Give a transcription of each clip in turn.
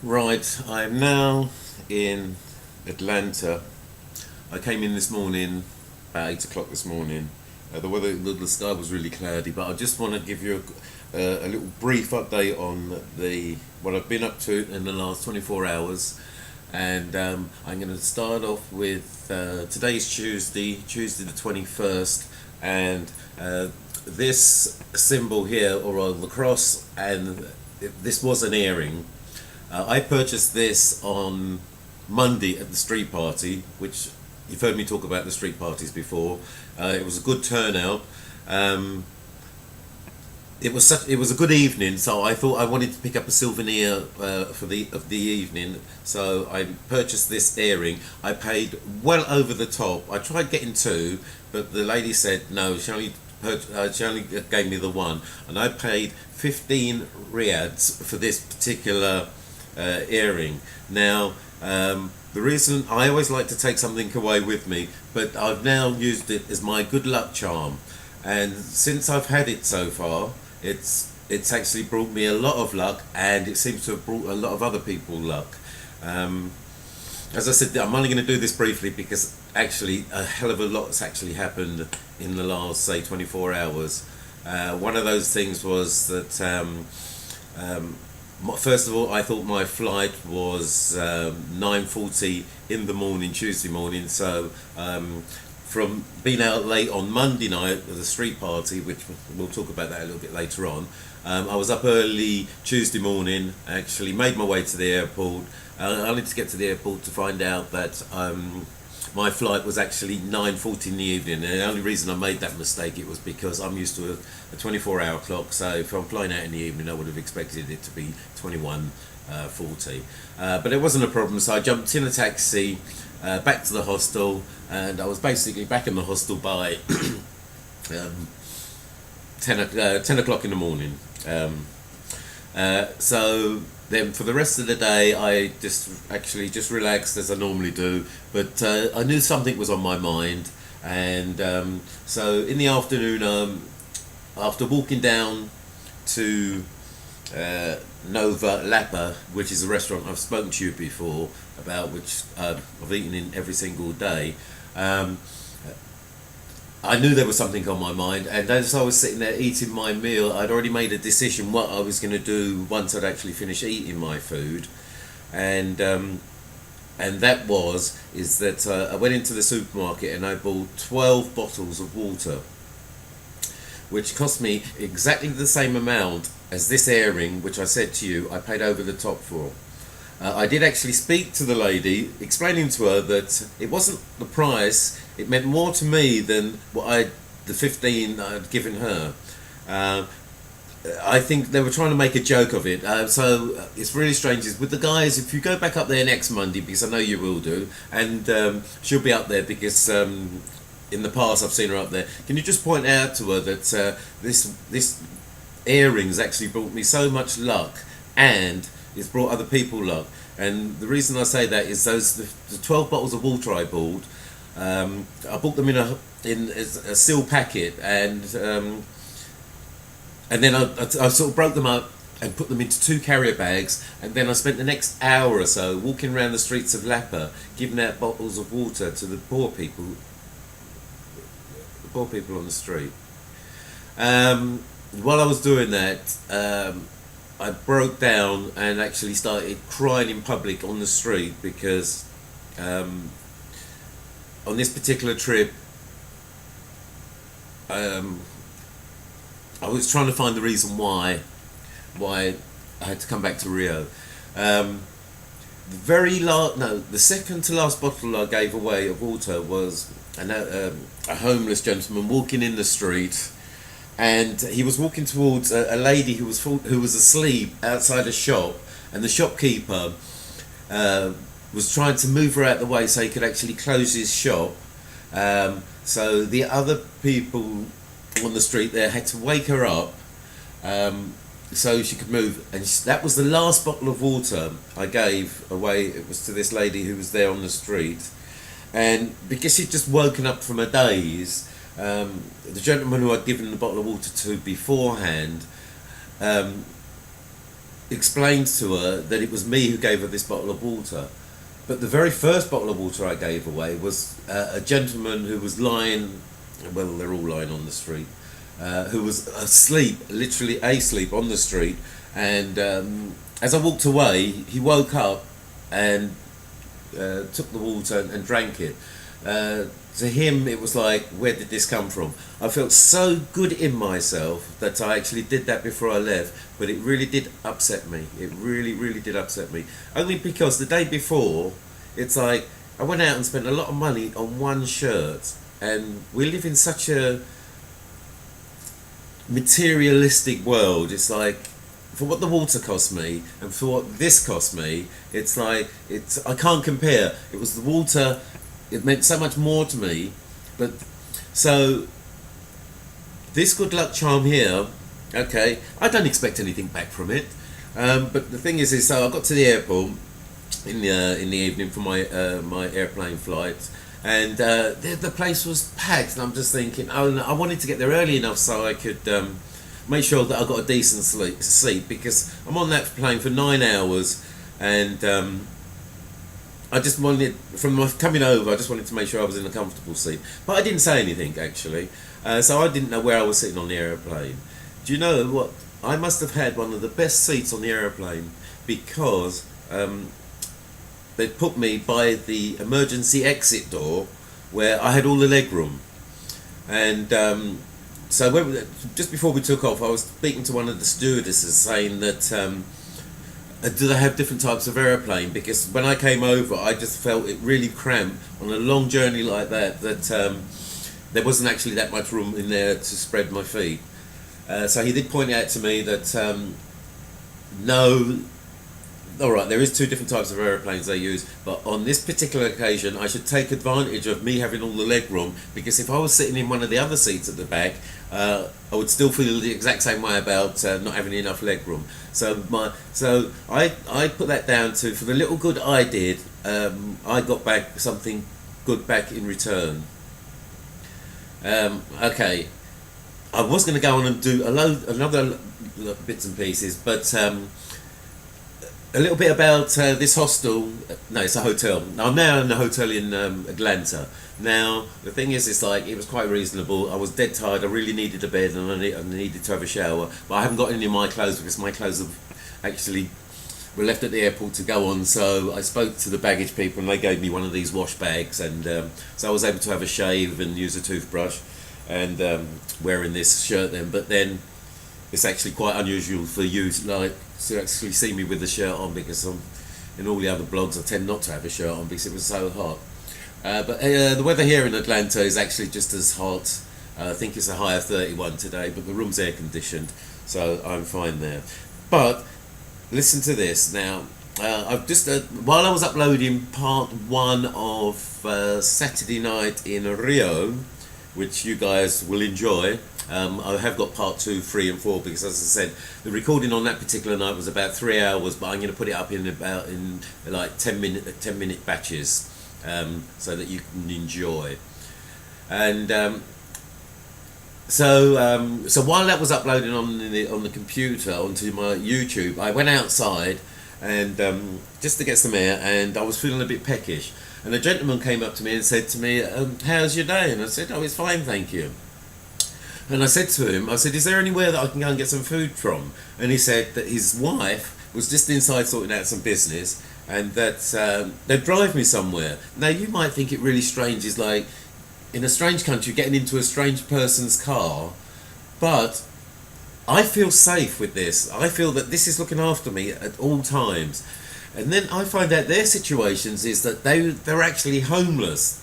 Right, I'm now in Atlanta. I came in this morning, about 8 o'clock this morning. The sky was really cloudy, but I just want to give you a little brief update on the what I've been up to in the last 24 hours. And I'm going to start off with today's Tuesday the 21st, and this symbol here, or the cross, and this was an earring. I purchased this on Monday at the street party, which you've heard me talk about the street parties before. It was a good turnout. Um, it was a good evening, so I thought I wanted to pick up a souvenir for the evening. So I purchased this earring. I paid well over the top. I tried getting two, but the lady said no. She only gave me the one, and I paid 15 riads for this particular earring. Now, the reason I always like to take something away with me, but I've now used it as my good luck charm, and since I've had it so far, it's actually brought me a lot of luck, and it seems to have brought a lot of other people luck. Um, as I said, I'm only going to do this briefly because actually a hell of a lot's actually happened in the last, say, 24 hours. One of those things was that um, first of all, I thought my flight was 9:40 in the morning, Tuesday morning. So from being out late on Monday night at the street party, which we'll talk about that a little bit later on, I was up early Tuesday morning. Actually, made my way to the airport. I need to get to the airport to find out that my flight was actually 9:40 in the evening, and the only reason I made that mistake it was because I'm used to a 24-hour clock. So if I'm flying out in the evening, I would have expected it to be 21:40. But it wasn't a problem, so I jumped in a taxi back to the hostel, and I was basically back in the hostel by um, 10 o'clock in the morning. So then for the rest of the day, I just relaxed as I normally do. But I knew something was on my mind, and so in the afternoon, after walking down to Nova Lapa, which is a restaurant I've spoken to you before about, which I've eaten in every single day. Um, I knew there was something on my mind, and as I was sitting there eating my meal, I'd already made a decision what I was going to do once I'd actually finished eating my food, and that is that I went into the supermarket and I bought 12 bottles of water, which cost me exactly the same amount as this earring, which I said to you I paid over the top for. I did actually speak to the lady, explaining to her that it wasn't the price; it meant more to me than the 15 I'd given her. Uh, I think they were trying to make a joke of it. So it's really strange. Is with the guys, if you go back up there next Monday, because I know you will do, and she'll be up there because in the past I've seen her up there. Can you just point out to her that this earrings actually brought me so much luck, and it's brought other people luck. And the reason I say that is the 12 bottles of water I bought. I bought them in a seal packet, and then I sort of broke them up and put them into two carrier bags, and then I spent the next hour or so walking around the streets of Lapa, giving out bottles of water to the poor people on the street. While I was doing that, I broke down and actually started crying in public on the street because on this particular trip, um, I was trying to find the reason why I had to come back to Rio. Um, the second to last bottle I gave away of water was a homeless gentleman walking in the street, and he was walking towards a lady who was asleep outside a shop, and the shopkeeper was trying to move her out the way so he could actually close his shop. So the other people on the street there had to wake her up so she could move, and that was the last bottle of water I gave away. It was to this lady who was there on the street, and because she'd just woken up from a daze, the gentleman who I'd given the bottle of water to beforehand, um, explained to her that it was me who gave her this bottle of water. But the very first bottle of water I gave away was a gentleman who was lying, well, they're all lying on the street, who was asleep, literally asleep on the street. And as I walked away, he woke up and took the water and drank it. To him, it was like, where did this come from? I felt so good in myself that I actually did that before I left, but it really did upset me. It really, really did upset me. Only because the day before, it's like, I went out and spent a lot of money on one shirt, and we live in such a materialistic world. It's like, for what the water cost me and for what this cost me, it's like, I can't compare. It was the water. It meant so much more to me. But so this good luck charm here, okay, I don't expect anything back from it. But the thing is so I got to the airport in the evening for my my airplane flight, and the place was packed, and I'm just thinking, oh no, I wanted to get there early enough so I could make sure that I got a decent seat, because I'm on that plane for 9 hours, and I just wanted, from my coming over, I just wanted to make sure I was in a comfortable seat. But I didn't say anything, actually. So I didn't know where I was sitting on the aeroplane. Do you know what? I must have had one of the best seats on the aeroplane, because they put me by the emergency exit door where I had all the leg room. And so just before we took off, I was speaking to one of the stewardesses saying that do they have different types of aeroplane? Because when I came over, I just felt it really cramped on a long journey like that, there wasn't actually that much room in there to spread my feet. So he did point out to me that no, alright, there is two different types of aeroplanes they use, but on this particular occasion I should take advantage of me having all the leg room, because if I was sitting in one of the other seats at the back, I would still feel the exact same way about not having enough leg room. So I put that down to, for the little good I did, I got back something good back in return. Okay, I was going to go on and do another bits and pieces, but a little bit about this hostel. No, it's a hotel. I'm now in a hotel in Atlanta. Now, the thing is, it's like, it was quite reasonable. I was dead tired. I really needed a bed, and I needed to have a shower. But I haven't got any of my clothes, because my clothes were left at the airport to go on. So I spoke to the baggage people, and they gave me one of these wash bags. And so I was able to have a shave and use a toothbrush, and wearing this shirt then. But then it's actually quite unusual for you to actually see me with the shirt on, because in all the other blogs I tend not to have a shirt on because it was so hot. But the weather here in Atlanta is actually just as hot. I think it's a high of 31 today, but the room's air conditioned, so I'm fine there. But listen to this now. I've just while I was uploading part 1 of Saturday Night in Rio, which you guys will enjoy. I have got part 2, 3 and 4, because as I said, the recording on that particular night was about 3 hours, but I'm going to put it up in like 10 minute batches, so that you can enjoy. And so while that was uploading on the computer onto my YouTube, I went outside and just to get some air, and I was feeling a bit peckish. And a gentleman came up to me and said to me, "How's your day?" And I said, "Oh, it's fine, thank you." And I said to him, I said, "Is there anywhere that I can go and get some food from?" And he said that his wife was just inside sorting out some business, and that they'd drive me somewhere. Now, you might think it really strange, is like, in a strange country, getting into a strange person's car, but I feel safe with this. I feel that this is looking after me at all times. And then I find out their situations is that they're actually homeless.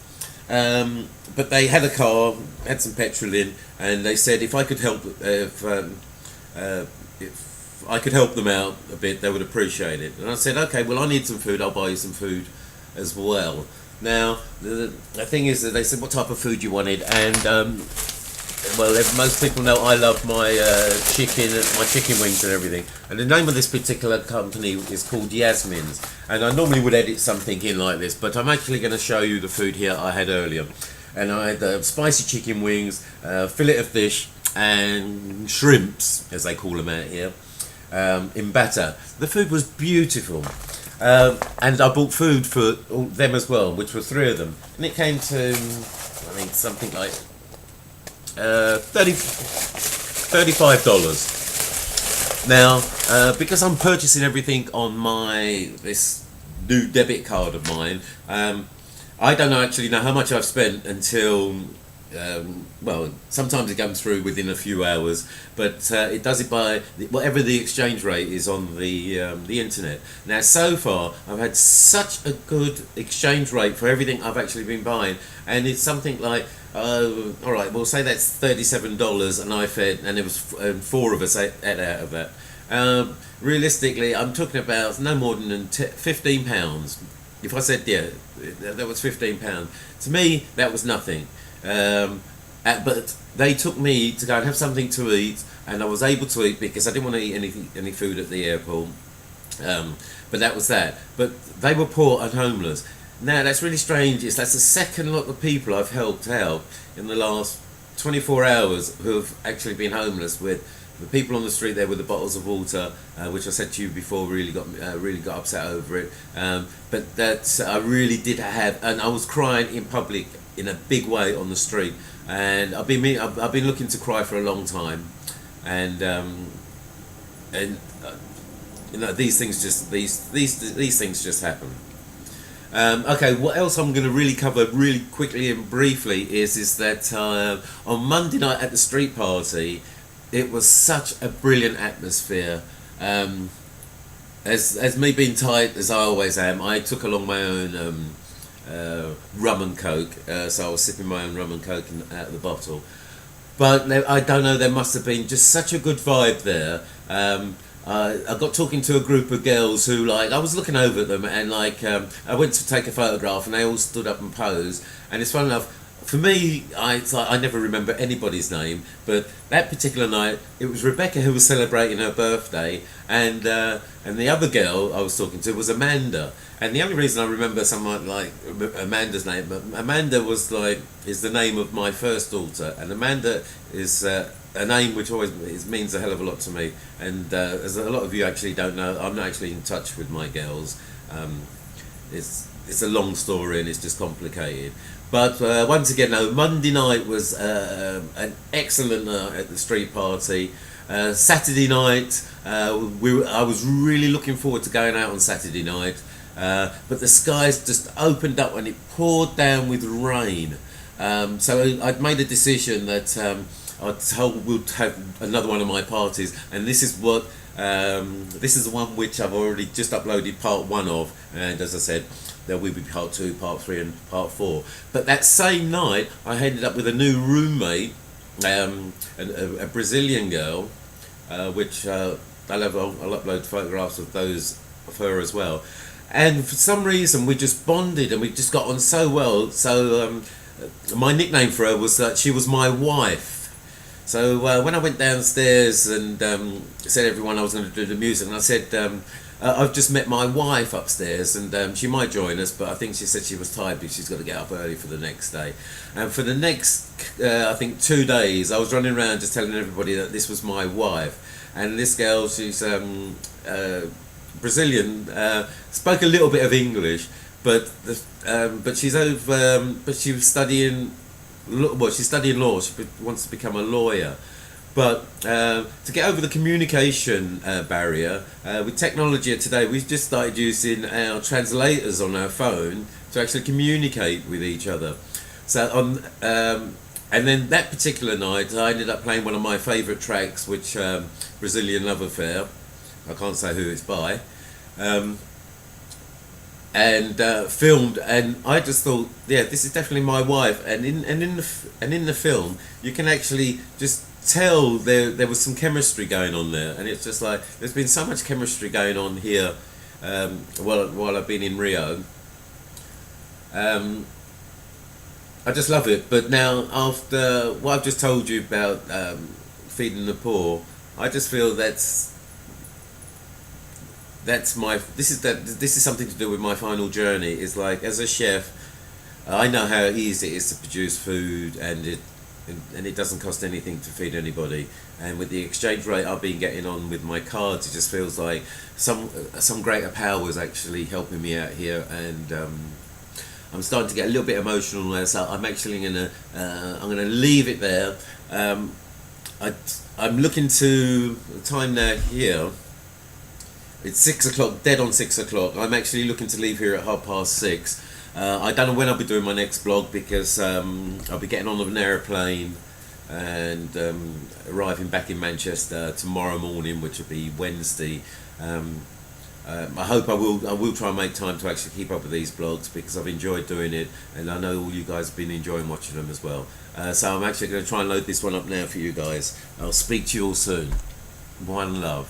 But they had a car, had some petrol in, and they said if I could help, if I could help them out a bit, they would appreciate it. And I said, okay, well, I need some food. I'll buy you some food as well. Now, the thing is that they said what type of food you wanted, and well, most people know I love my chicken wings and everything. And the name of this particular company is called Yasmin's. And I normally would edit something in like this, but I'm actually going to show you the food here I had earlier. And I had spicy chicken wings, fillet of fish, and shrimps, as they call them out here. in Bata. The food was beautiful. And I bought food for them as well, which were three of them. And it came to, I think, something like $35. Now, because I'm purchasing everything on this new debit card of mine, I don't actually know how much I've spent until, well, sometimes it comes through within a few hours, but it does it by whatever the exchange rate is on the internet. Now, so far, I've had such a good exchange rate for everything I've actually been buying, and it's something like, all right, we'll say that's $37, and I fed, and there was four of us ate out of that. Realistically, I'm talking about no more than £15. If I said, yeah, that was £15, to me that was nothing. But they took me to go and have something to eat, and I was able to eat because I didn't want to eat any food at the airport. But that was that. But they were poor and homeless. Now that's really strange. That's the second lot of people I've helped out in the last 24 hours who have actually been homeless. With the people on the street there with the bottles of water, which I said to you before, really got upset over it. But that I really did have, and I was crying in public in a big way on the street. And I've been looking to cry for a long time, and you know, these things just happen. Okay, what else I'm going to really cover really quickly and briefly is that on Monday night at the street party, it was such a brilliant atmosphere. As me being tight as I always am, I took along my own rum and coke, so I was sipping my own rum and coke out of the bottle. But I don't know, there must have been just such a good vibe there. I got talking to a group of girls who, like, I was looking over at them, and like I went to take a photograph, and they all stood up and posed. And it's fun enough. For me, I never remember anybody's name, but that particular night, it was Rebecca who was celebrating her birthday, and the other girl I was talking to was Amanda. And the only reason I remember someone like Amanda's name, Amanda is the name of my first daughter, and Amanda is a name which always means a hell of a lot to me. And as a lot of you actually don't know, I'm not actually in touch with my girls. It's a long story and it's just complicated. But once again, no, Monday night was an excellent night at the street party. Saturday night, I was really looking forward to going out on Saturday night, but the skies just opened up and it poured down with rain. So I'd made a decision that we'll have another one of my parties, and this is the one which I've already just uploaded part 1 of, and as I said, there will be part 2, part 3 and part 4. But that same night I ended up with a new roommate, a Brazilian girl, which I'll upload photographs of her as well. And for some reason we just bonded and we just got on so well. So my nickname for her was that she was my wife. So when I went downstairs and said to everyone I was going to do the music, and I said, I've just met my wife upstairs, and she might join us, but I think she said she was tired because she's got to get up early for the next day. And for the next, I think 2 days, I was running around just telling everybody that this was my wife. And this girl, she's Brazilian, spoke a little bit of English, but she's over, but she was studying. Well, she's studying law. She wants to become a lawyer, but to get over the communication barrier with technology today, we've just started using our translators on our phone to actually communicate with each other. So and then that particular night, I ended up playing one of my favourite tracks, which Brazilian Love Affair. I can't say who it's by. And filmed, and I just thought, yeah, this is definitely my wife. And in the film, you can actually just tell there was some chemistry going on there, and it's just like there's been so much chemistry going on here while I've been in Rio. I just love it. But now, after what I've just told you about feeding the poor, I just feel this is something to do with my final journey. Is like, as a chef, I know how easy it is to produce food, and and it doesn't cost anything to feed anybody. And with the exchange rate I've been getting on with my cards, it just feels like some greater power was actually helping me out here, and I'm starting to get a little bit emotional now. So I'm actually gonna leave it there. I'm looking to the time now here. It's 6 o'clock, dead on 6 o'clock. I'm actually looking to leave here at 6:30. I don't know when I'll be doing my next blog, because I'll be getting on an aeroplane and arriving back in Manchester tomorrow morning, which will be Wednesday. I hope I will try and make time to actually keep up with these blogs, because I've enjoyed doing it, and I know all you guys have been enjoying watching them as well. So I'm actually going to try and load this one up now for you guys. I'll speak to you all soon. One love.